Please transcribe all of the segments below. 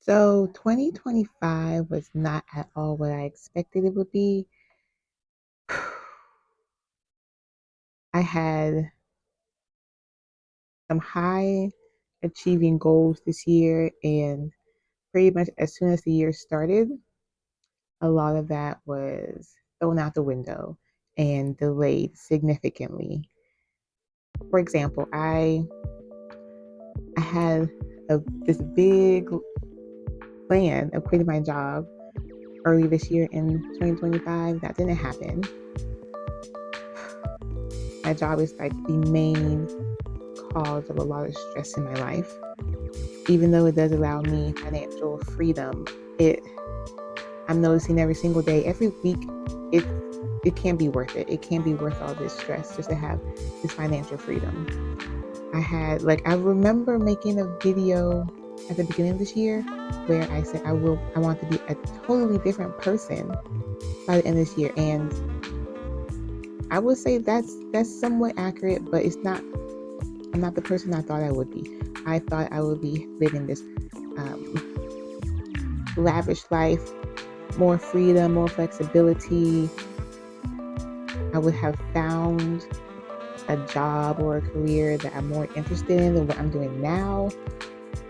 So 2025 was not at all what I expected it would be. I had some high achieving goals this year, and pretty much as soon as the year started, a lot of that was thrown out the window and delayed significantly. For example, I had this big plan of quitting my job early this year in 2025. That didn't happen. My job is like the main cause of a lot of stress in my life. Even though it does allow me financial freedom, it I'm noticing every single day, every week, it it can't be worth it. It can't be worth all this stress just to have this financial freedom. I remember making a video at the beginning of this year where I said I want to be a totally different person by the end of this year. And I would say that's somewhat accurate, but I'm not the person I thought I would be. I thought I would be living this lavish life, more freedom, more flexibility. I would have found a job or a career that I'm more interested in than what I'm doing now.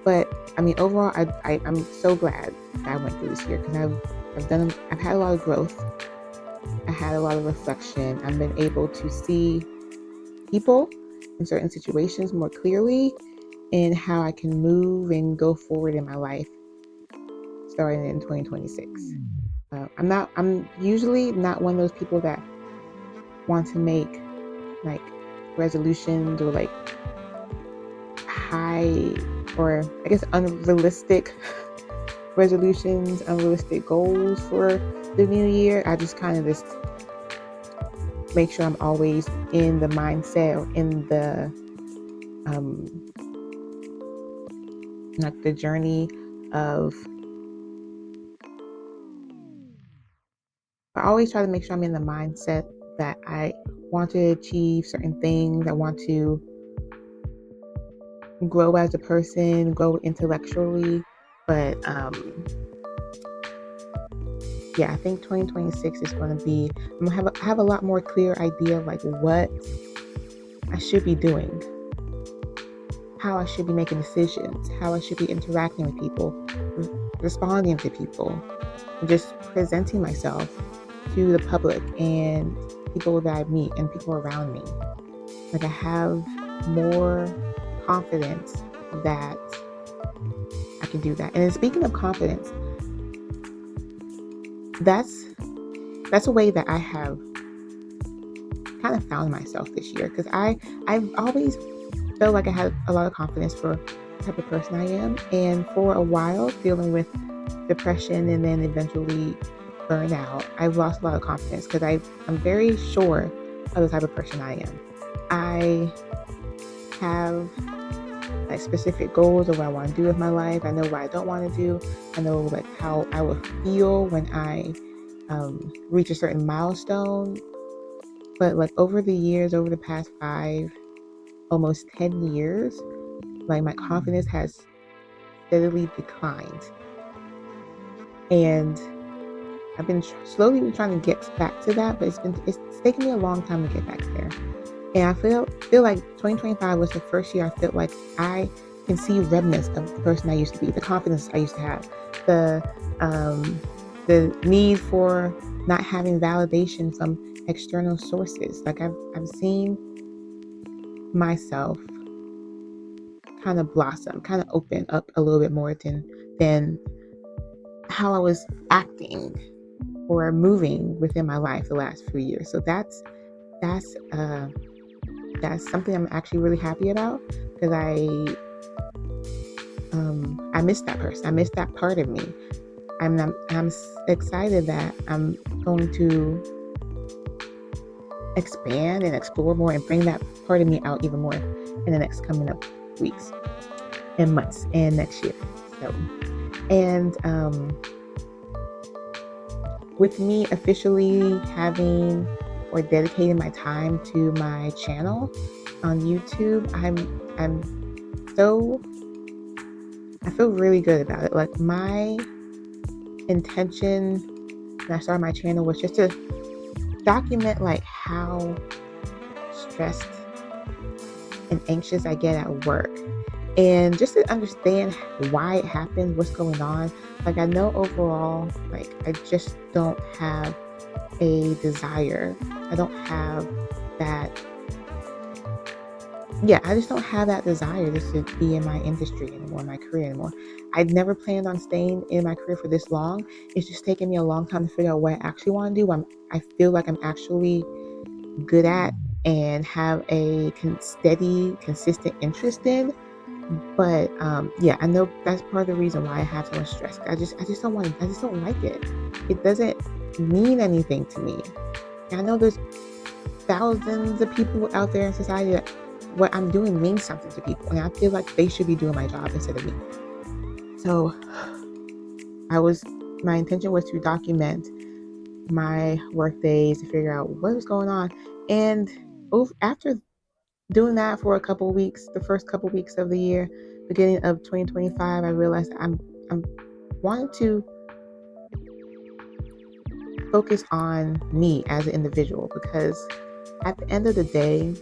But I mean, overall, I'm so glad that I went through this year because I've had a lot of growth. I had a lot of reflection. I've been able to see people in certain situations more clearly and how I can move and go forward in my life starting in 2026. I'm usually not one of those people that want to make like resolutions or like high or I guess unrealistic resolutions, unrealistic goals for the new year. I just kind of just make sure I'm always in the mindset or in the um like the journey of I always try to make sure I'm in the mindset that I want to achieve certain things. I want to grow as a person, grow intellectually. But yeah, I think 2026 is going to be, I have a lot more clear idea of like what I should be doing, how I should be making decisions, how I should be interacting with people, responding to people, just presenting myself to the public and people that I meet and people around me. Like I have more confidence that I can do that. And then speaking of confidence, that's that's a way that I have kind of found myself this year because I've always felt like I had a lot of confidence for the type of person I am, and for a while dealing with depression and then eventually burnout, I've lost a lot of confidence because I'm very sure of the type of person I am. I have like specific goals of what I want to do with my life. I know what I don't want to do. I know like how I will feel when I reach a certain milestone. But like over the years, over the past 5, almost 10 years, like my confidence has steadily declined. And I've been slowly been trying to get back to that, but it's taken me a long time to get back there. And I feel like 2025 was the first year I felt like I can see remnants of the person I used to be, the confidence I used to have, um, the need for not having validation from external sources. Like I've seen myself kind of blossom, kind of open up a little bit more than how I was acting or moving within my life the last few years. So that's that's something I'm actually really happy about because I miss that person. I miss that part of me. I'm excited that I'm going to expand and explore more and bring that part of me out even more in the next coming up weeks and months and next year. So, and with me officially having or dedicating my time to my channel on YouTube, I'm so I feel really good about it. Like, my intention when I started my channel was just to document like how stressed and anxious I get at work, and just to understand why it happened, what's going on. Like, I know overall, like, I just don't have a desire. I don't have that. Yeah, I just don't have that desire just to be in my industry anymore, my career anymore. I'd never planned on staying in my career for this long. It's just taken me a long time to figure out what I actually want to do. I feel like I'm actually good at and have a steady, consistent interest in. But yeah, I know that's part of the reason why I have so much stress. I just don't want to. I just don't like it. It doesn't mean anything to me. And I know there's thousands of people out there in society that what I'm doing means something to people, and I feel like they should be doing my job instead of me. So my intention was to document my work days to figure out what was going on, and after doing that for a couple of weeks, the first couple of weeks of the year, beginning of 2025, I realized that I'm wanting to focus on me as an individual, because at the end of the day,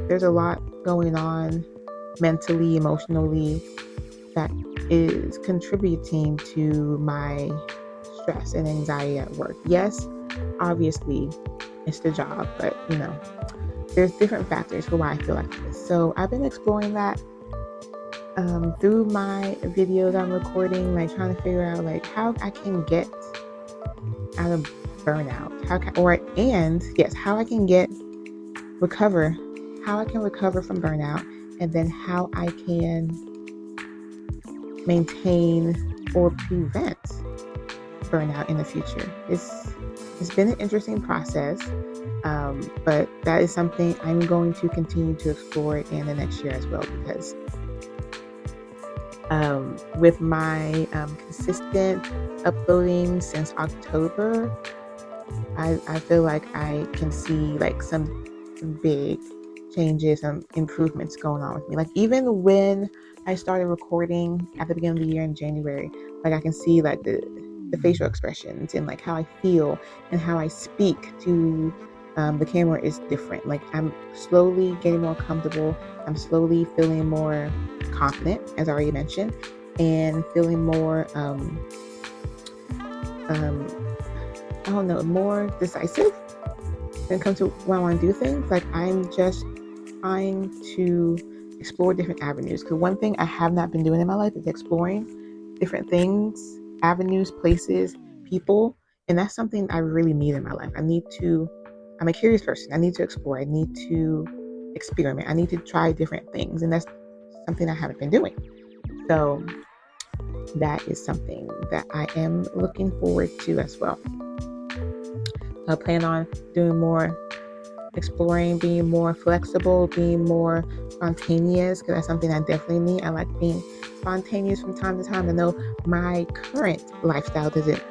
there's a lot going on mentally, emotionally, that is contributing to my stress and anxiety at work. Yes, obviously, it's the job, but there's different factors for why I feel like this. So I've been exploring that through my videos I'm recording, like trying to figure out like how I can get out of burnout, how I can recover, how I can recover from burnout, and then how I can maintain or prevent burnout in the future. It's been an interesting process, but that is something I'm going to continue to explore in the next year as well, because with my consistent uploading since October, I feel like I can see like some big changes and improvements going on with me. Like, even when I started recording at the beginning of the year in January, like I can see like the facial expressions and like how I feel and how I speak to the camera is different. Like, I'm slowly getting more comfortable. I'm slowly feeling more confident, as I already mentioned, and feeling more I don't know, more decisive when it comes to when I want to do things. Like, I'm just trying to explore different avenues. Because one thing I have not been doing in my life is exploring different things, avenues, places, people. And that's something I really need in my life. I'm a curious person. I need to explore. I need to experiment. I need to try different things. And that's something I haven't been doing. So that is something that I am looking forward to as well. I plan on doing more exploring, being more flexible, being more spontaneous, because that's something I definitely need. I like being spontaneous from time to time. I know my current lifestyle doesn't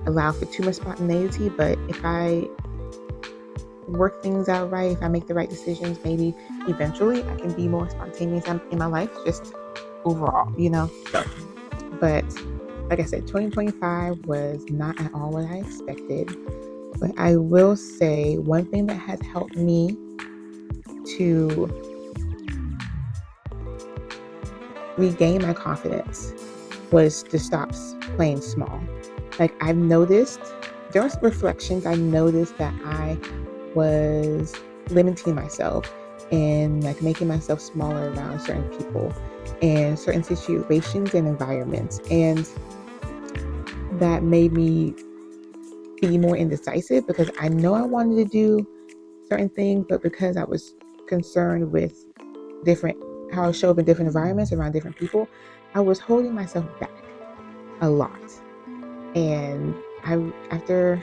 allow for too much spontaneity, but if I work things out right, if I make the right decisions, maybe eventually I can be more spontaneous in my life, just overall, But like I said, 2025 was not at all what I expected. But I will say one thing that has helped me to regain my confidence was to stop playing small. Like, I've noticed, there was reflections, I noticed that I was limiting myself and like making myself smaller around certain people and certain situations and environments. And that made me be more indecisive, because I know I wanted to do certain things, but because I was concerned with how I show up in different environments around different people, I was holding myself back a lot. And after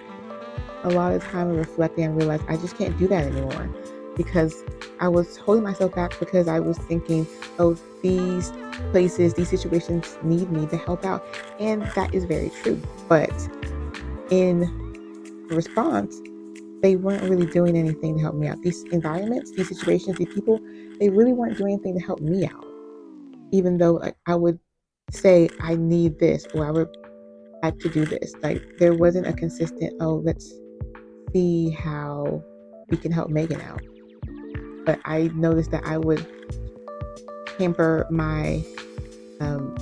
a lot of time of reflecting, I realized I just can't do that anymore, because I was holding myself back because I was thinking, oh, these places, these situations need me to help out. And that is very true. But in response, they weren't really doing anything to help me out. These environments, these situations, these people, they really weren't doing anything to help me out. Even though like I would say I need this or I would like to do this. Like there wasn't a consistent, oh, let's see how we can help Megan out. But I noticed that I would hamper my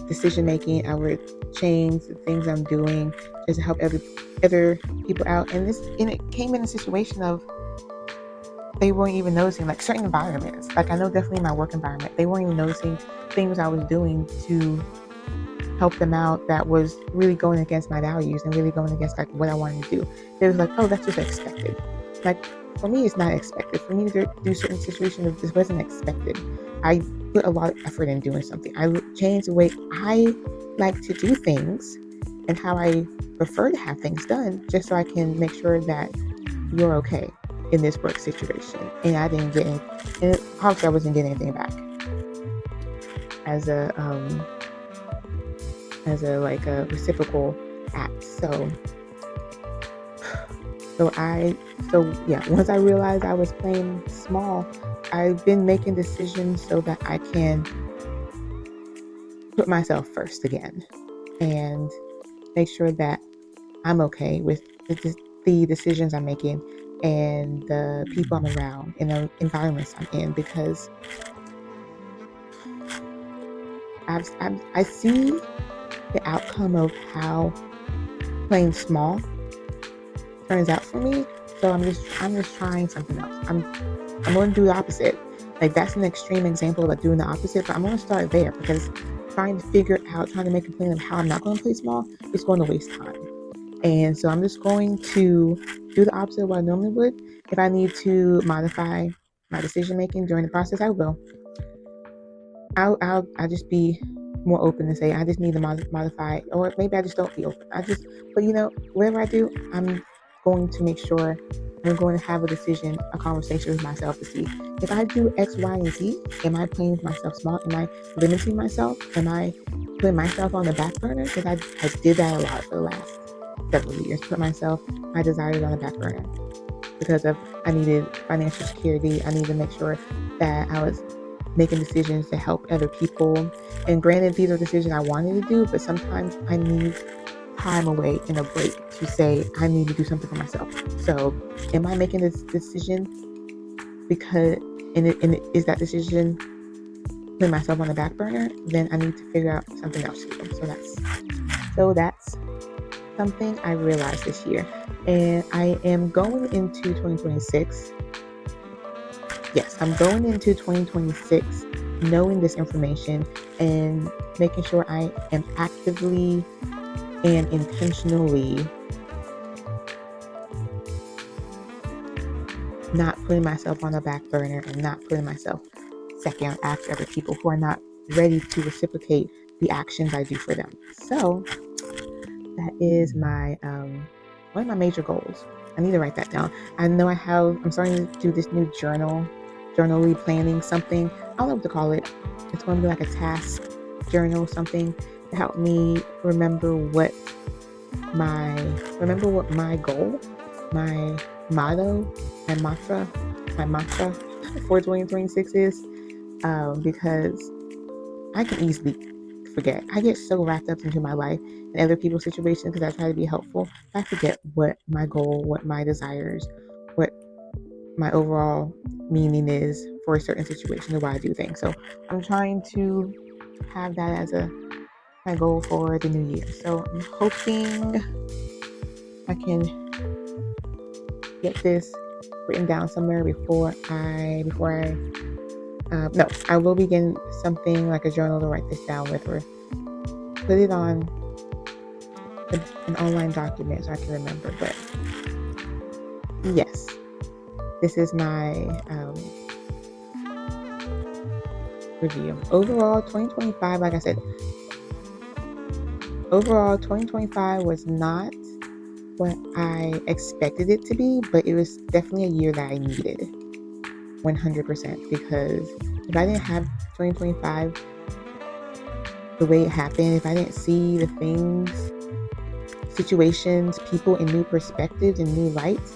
decision making. I would change the things I'm doing just to help other people out. And it came in a situation of they weren't even noticing, like certain environments. Like I know definitely my work environment, they weren't even noticing things I was doing to help them out that was really going against my values and really going against like what I wanted to do. They was like, oh, that's just expected. Like for me, it's not expected. For me to do certain situations, this wasn't expected. I put a lot of effort in doing something. I changed the way I like to do things and how I prefer to have things done, just so I can make sure that you're okay in this work situation. And I didn't get any, and obviously I wasn't getting anything back as a like a reciprocal act. So once I realized I was playing small, I've been making decisions so that I can put myself first again and make sure that I'm okay with the decisions I'm making and the people I'm around and the environments I'm in, because I see the outcome of how playing small turns out for me. So I'm just trying something else. I'm going to do the opposite. Like that's an extreme example of doing the opposite, but I'm going to start there because trying to make a plan of how I'm not going to play small is going to waste time. And so I'm just going to do the opposite of what I normally would. If I need to modify my decision making during the process, I will. I'll just be more open and say I just need to modify, or maybe I just don't be open. But whatever I do, I'm going to make sure I'm going to have a conversation with myself to see if I do X, Y, and Z. Am I playing with myself small? Am I limiting myself? Am I putting myself on the back burner? Because I did that a lot for the last several years. Put my desires on the back burner because I needed financial security. I needed to make sure that I was making decisions to help other people. And granted, these are decisions I wanted to do, but sometimes I need time away and a break to say I need to do something for myself. So, am I making this decision because is that decision putting myself on the back burner? Then I need to figure out something else to do. So that's something I realized this year, and I am going into 2026. Yes, I'm going into 2026 knowing this information and making sure I am actively and intentionally not putting myself on the back burner and not putting myself second after other people who are not ready to reciprocate the actions I do for them. So that is my one of my major goals. I need to write that down. I'm starting to do this new journally planning something. I don't know what to call it. It's going to be like a task journal, something to help me remember what my goal, my motto, my mantra for 2026 is, because I can easily forget. I get so wrapped up into my life and other people's situations because I try to be helpful. I forget what my goal, what my desires, what my overall meaning is for a certain situation and why I do things. So I'm trying to have that as my goal for the new year. So I'm hoping I can get this written down somewhere before I no, I will be getting something like a journal to write this down with, or put it on an online document so I can remember. But yes, this is my review. Overall, 2025, like I said, 2025 was not what I expected it to be, but it was definitely a year that I needed 100%, because if I didn't have 2025 the way it happened, if I didn't see the things, situations, people in new perspectives and new lights,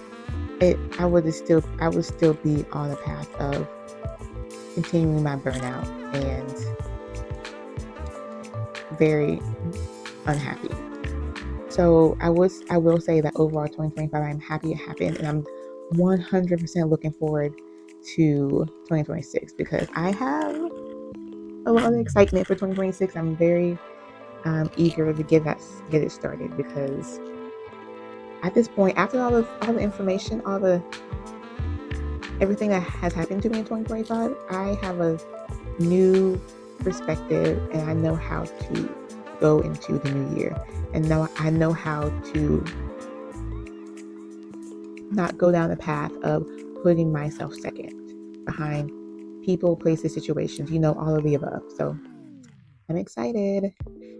I would still be on a path of continuing my burnout and very unhappy. So I will say that overall 2025, I'm happy it happened, and I'm 100% looking forward to 2026 because I have a lot of excitement for 2026. I'm very eager to get it started because at this point, after all the information, everything that has happened to me in 2025, I have a new perspective, and I know how to go into the new year, and now I know how to not go down the path of putting myself second behind people, places, situations, all of the above. So I'm excited.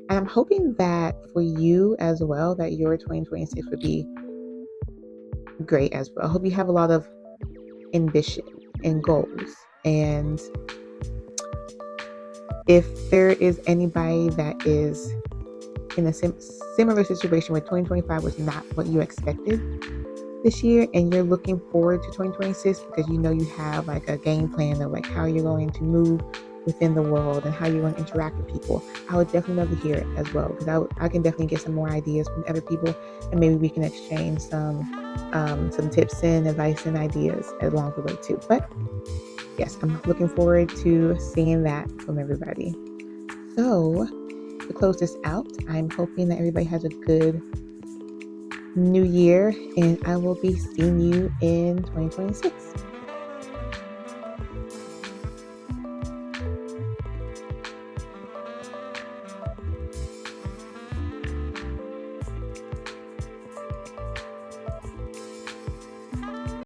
And I'm hoping that for you as well, that your 2026 would be great as well. I hope you have a lot of ambition and goals. And if there is anybody that is in a similar situation where 2025 was not what you expected this year, and you're looking forward to 2026 because you have like a game plan of like how you're going to move within the world and how you're going to interact with people, I would definitely love to hear it as well, because I can definitely get some more ideas from other people, and maybe we can exchange some tips and advice and ideas along the way too. But yes, I'm looking forward to seeing that from everybody. So to close this out, I'm hoping that everybody has a good new year, and I will be seeing you in 2026.